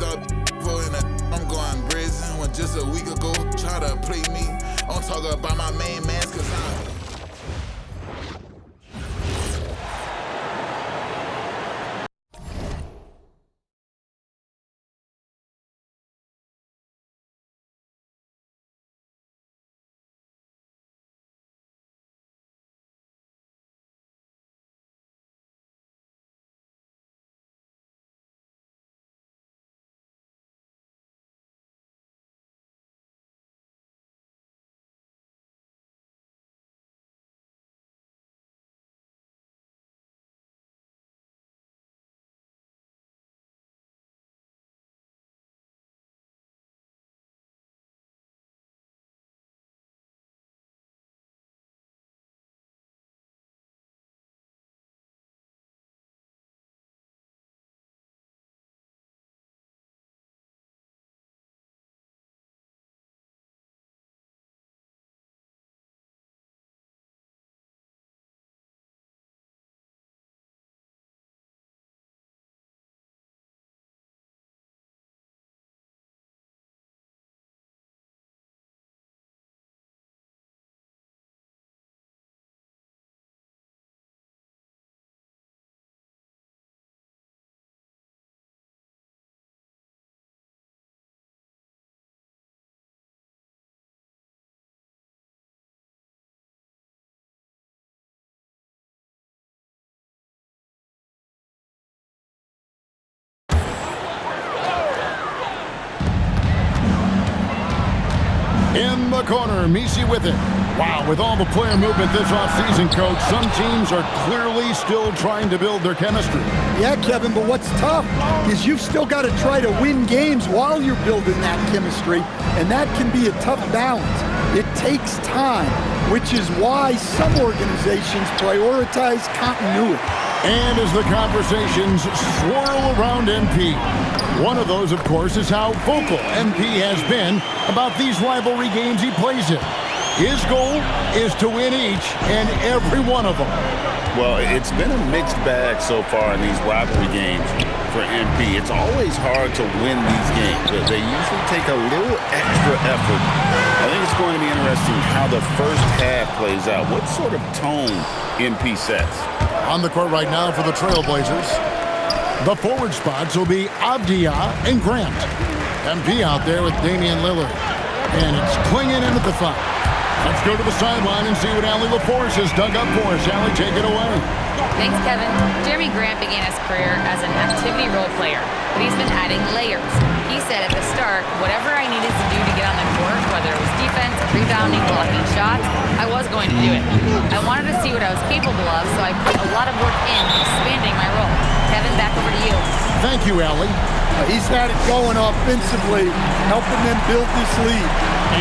up in a I'm going prison when just a week ago try to play me. I'm talking about my main man, cause In the corner, Misi with it. Wow, with all the player movement this offseason, Coach, some teams are clearly still trying to build their chemistry. Yeah, Kevin, but what's tough is you've still got to try to win games while you're building that chemistry, and that can be a tough balance. It takes time, which is why some organizations prioritize continuity. And as the conversations swirl around MP, one of those, of course, is how vocal MP has been about these rivalry games he plays in. His goal is to win each and every one of them. Well, it's been a mixed bag so far in these rivalry games for MP. It's always hard to win these games. They usually take a little extra effort. I think it's going to be interesting how the first half plays out. What sort of tone MP sets? On the court right now for the Trailblazers, the forward spots will be Avdia and Grant. MP out there with Damian Lillard. And it's clinging in at the front. Let's go to the sideline and see what Allie LaForce has dug up for us. Allie, take it away. Thanks, Kevin. Jeremy Grant began his career as an activity role player, but he's been adding layers. He said at the start, whatever I needed to do to get on the court, whether it was defense, rebounding, blocking shots, I was going to do it. I wanted to see what I was capable of, so I put a lot of work in expanding my role. Kevin, back over to you. Thank you, Allie. He's had it going offensively, helping them build this lead.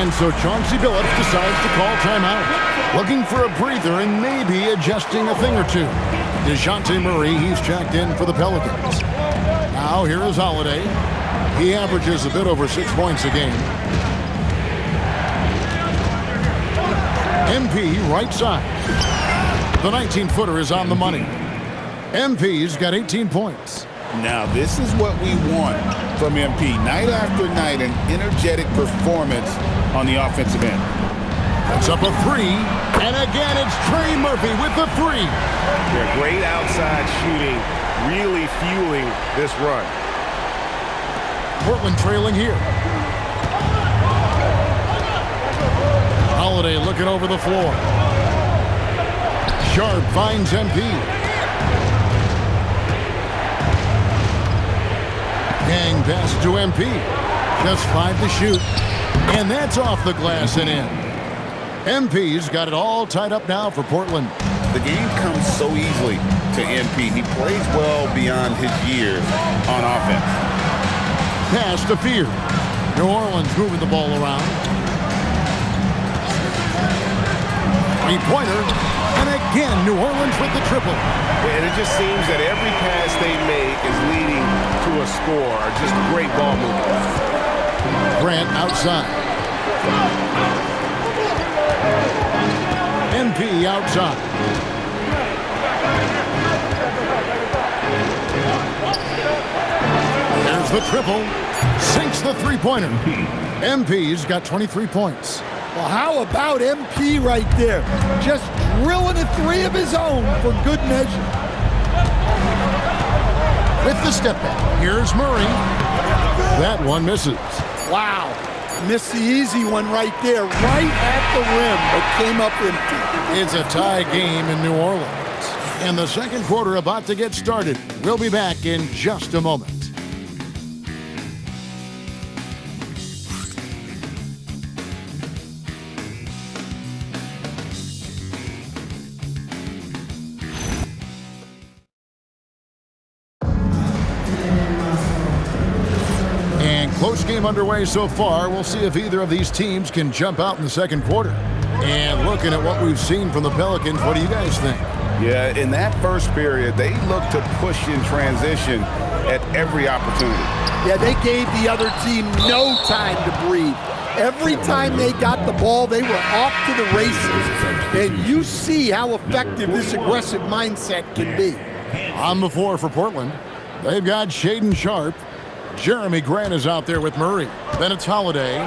And so Chauncey Billups decides to call timeout, looking for a breather and maybe adjusting a thing or two. DeJounte Murray, he's checked in for the Pelicans. Now here is Holiday. He averages a bit over 6 points a game. MP right side. The 19-footer is on the money. MP's got 18 points. Now, this is what we want from MP. Night after night, an energetic performance on the offensive end. Puts up a three, and again it's Trey Murphy with the three. Yeah, great outside shooting, really fueling this run. Portland trailing here. Holiday looking over the floor. Sharp finds MP. Gang pass to MP. Just 5 to shoot. And that's off the glass and in. MP's got it all tied up now for Portland. The game comes so easily to MP. He plays well beyond his years on offense. Pass to Fear. New Orleans moving the ball around. Three-pointer. And again, New Orleans with the triple. And it just seems that every pass they make is leading to a score. Just great ball movement. Grant outside. MP outside. There's the triple. Sinks the three-pointer. MP's got 23 points. Well, how about MP right there? Just drilling a three of his own for good measure. With the step back, here's Murray. That one misses. Wow. Missed the easy one right there, right at the rim, but came up empty. It's a tie game in New Orleans. And the second quarter about to get started. We'll be back in just a moment. Close game underway so far. We'll see if either of these teams can jump out in the second quarter. And looking at what we've seen from the Pelicans, what do you guys think? Yeah, in that first period, they looked to push in transition at every opportunity. Yeah, they gave the other team no time to breathe. Every time they got the ball, they were off to the races. And you see how effective this aggressive mindset can be. On the floor for Portland, they've got Shaedon Sharpe. Jeremy Grant is out there with Murray. Then it's Holiday,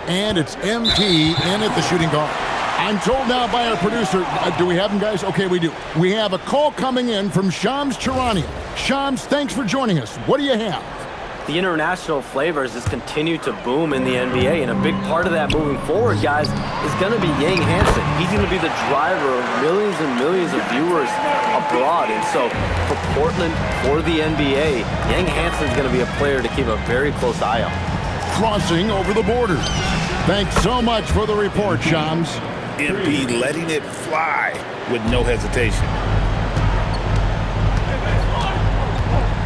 and it's MP in at the shooting guard. I'm told now by our producer, do we have him, guys? Okay, we do. We have a call coming in from Shams Charania. Shams, thanks for joining us. What do you have? The international flavors just continue to boom in the NBA, and a big part of that moving forward, guys, is going to be Yang Hansen. He's going to be the driver of millions and millions of viewers abroad, and so for Portland, for the NBA, Yang Hansen is going to be a player to keep a very close eye on. Crossing over the border. Thanks so much for the report, Shams. MP letting it fly with no hesitation.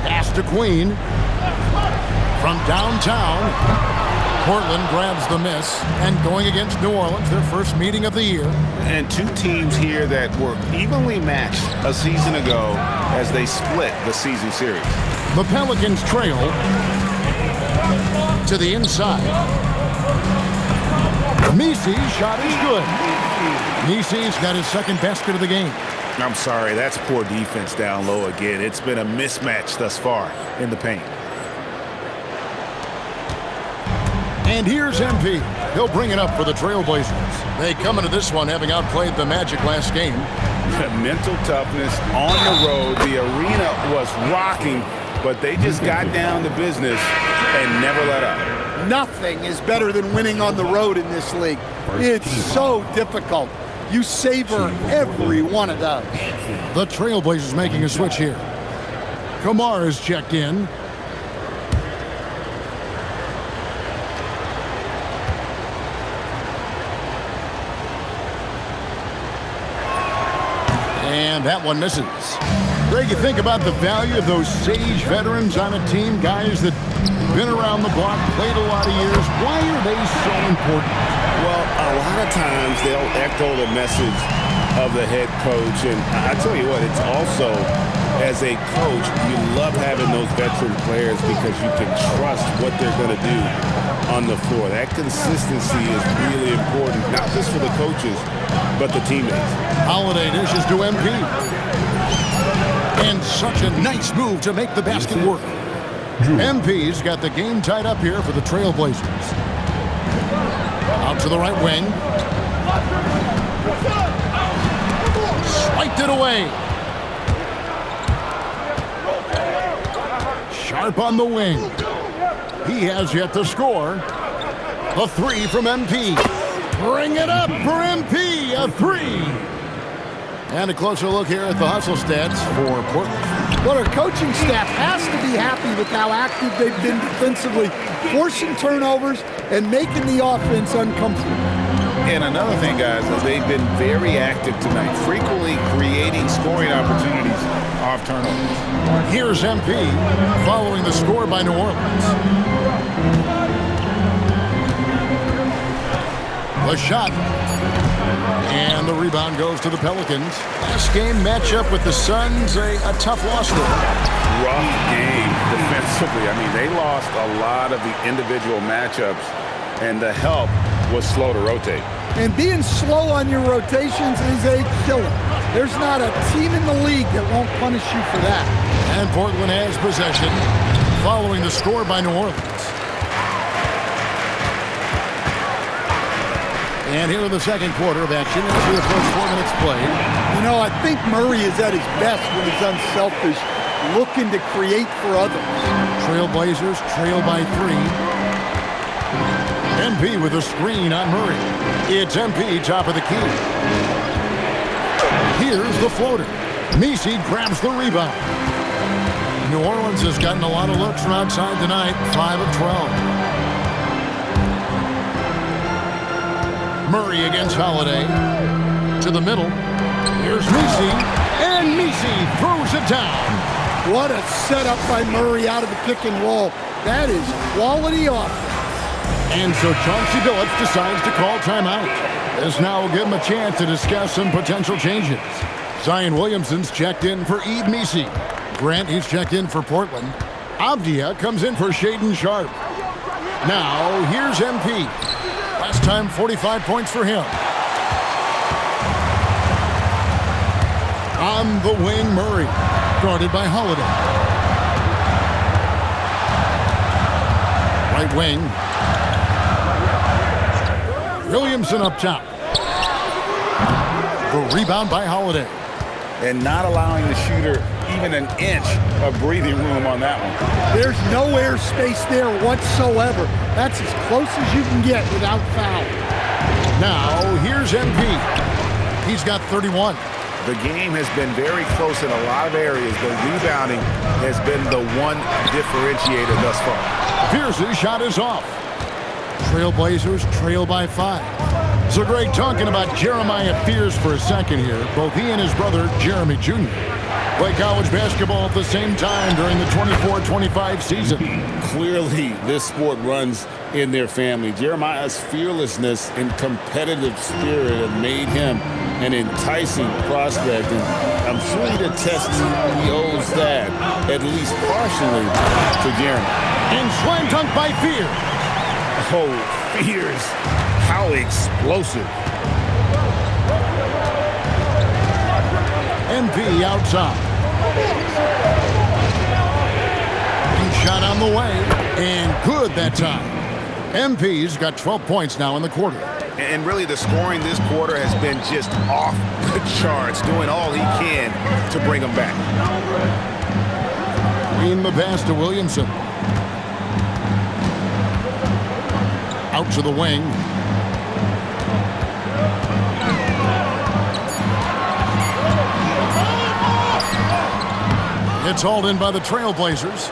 Pass to Queen. From downtown, Portland grabs the miss, and going against New Orleans, their first meeting of the year. And two teams here that were evenly matched a season ago as they split the season series. The Pelicans trail to the inside. Misi's shot is good. Misi's got his second basket of the game. I'm sorry, that's poor defense down low again. It's been a mismatch thus far in the paint. And here's MP. He'll bring it up for the Trailblazers. They come into this one having outplayed the Magic last game. Mental toughness on the road. The arena was rocking, but they just got down to business and never let up. Nothing is better than winning on the road in this league. It's so difficult. You savor every one of those. The Trailblazers making a switch here. Kamar is checked in. And that one misses. Greg, you think about the value of those sage veterans on a team, guys that been around the block, played a lot of years. Why are they so important? Well, a lot of times they'll echo the message of the head coach. And I tell you what, it's also, as a coach, you love having those veteran players because you can trust what they're going to do on the floor. That consistency is really important, not just for the coaches, but the teammates. Holiday dishes to MP. And such a nice move to make the basket work. MP's got the game tied up here for the Trailblazers. Out to the right wing. Swiped it away. Sharpe on the wing. He has yet to score. The three from MP. Bring it up for MP. A three. And a closer look here at the hustle stats for Portland. Well, our coaching staff has to be happy with how active they've been defensively, forcing turnovers and making the offense uncomfortable. And another thing, guys, is they've been very active tonight, frequently creating scoring opportunities off turnovers. Here's MP following the score by New Orleans. The shot. And the rebound goes to the Pelicans. Last game matchup with the Suns, a tough loss there. Rough game defensively. I mean, they lost a lot of the individual matchups, and the help was slow to rotate. And being slow on your rotations is a killer. There's not a team in the league that won't punish you for that. And Portland has possession following the score by New Orleans. And here in the second quarter of action, into the first 4 minutes played. You know, I think Murray is at his best when he's unselfish, looking to create for others. Trailblazers trail by 3. MP with a screen on Murray. It's MP top of the key. Here's the floater. Messi grabs the rebound. New Orleans has gotten a lot of looks from outside tonight, 5 of 12. Murray against Holiday. To the middle. Here's Messi. And Messi throws it down. What a setup by Murray out of the pick and roll. That is quality offense. And so Chauncey Billups decides to call timeout. This now will give him a chance to discuss some potential changes. Zion Williamson's checked in for Yves Messi. Grant, he's checked in for Portland. Avdia comes in for Shaedon Sharpe. Now, here's MP. Last time, 45 points for him. On the wing, Murray. Guarded by Holiday. Right wing. Williamson up top. The rebound by Holiday. And not allowing the shooter even an inch of breathing room on that one. There's no air space there whatsoever. That's as close as you can get without foul. Now, here's MP. He's got 31. The game has been very close in a lot of areas, but rebounding has been the one differentiator thus far. Pierce's shot is off. Trailblazers trail by 5. So Greg, talking about Jeremiah Fears for a second here. Both he and his brother, Jeremy Jr., play college basketball at the same time during the 24-25 season. Clearly, this sport runs in their family. Jeremiah's fearlessness and competitive spirit have made him an enticing prospect, and I'm sure he attests he owes that, at least partially, to Jeremy. And slam dunk by Fears. Oh, Fears, how explosive. MP outside. He shot on the way, and good that time. MP's got 12 points now in the quarter. And really, the scoring this quarter has been just off the charts, doing all he can to bring them back. Green the pass to Williamson. Out to the wing. It's hauled in by the Trailblazers.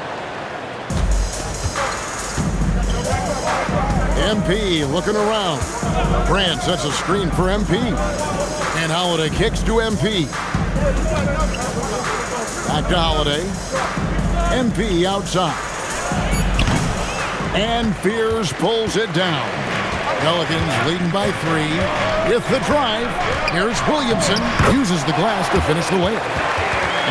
MP looking around. Grant sets a screen for MP. And Holiday kicks to MP. Back to Holiday. MP outside. And Fears pulls it down. Pelicans leading by 3. With the drive, here's Williamson. Uses the glass to finish the layup.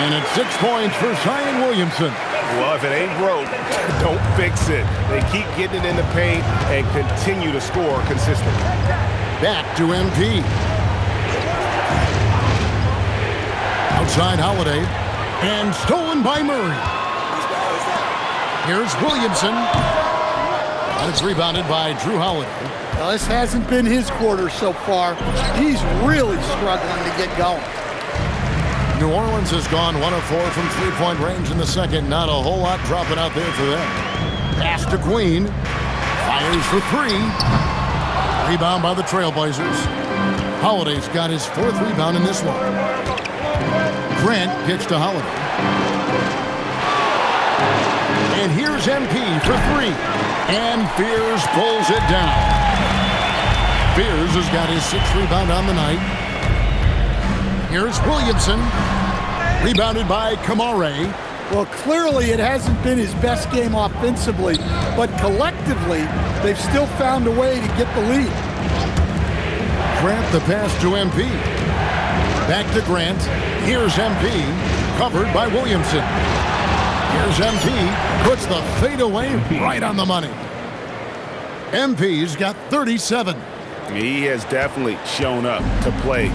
And it's 6 points for Zion Williamson. Well, if it ain't broke, don't fix it. They keep getting it in the paint and continue to score consistently. Back to MP. Outside Holiday. And stolen by Murray. Here's Williamson. And it's rebounded by Drew Holiday. Well, this hasn't been his quarter so far. He's really struggling to get going. New Orleans has gone 1 of 4 from three-point range in the second. Not a whole lot dropping out there for them. Pass to Queen. Fires for 3. Rebound by the Trailblazers. Holiday's got his 4th rebound in this one. Grant kicks to Holiday. And here's MP for 3. And Fears pulls it down. Fears has got his 6th rebound on the night. Here's Williamson. Rebounded by Kamare. Well, clearly it hasn't been his best game offensively, but collectively, they've still found a way to get the lead. Grant the pass to MP. Back to Grant. Here's MP. Covered by Williamson. Here's MP. Puts the fadeaway right on the money. MP's got 37. He has definitely shown up to play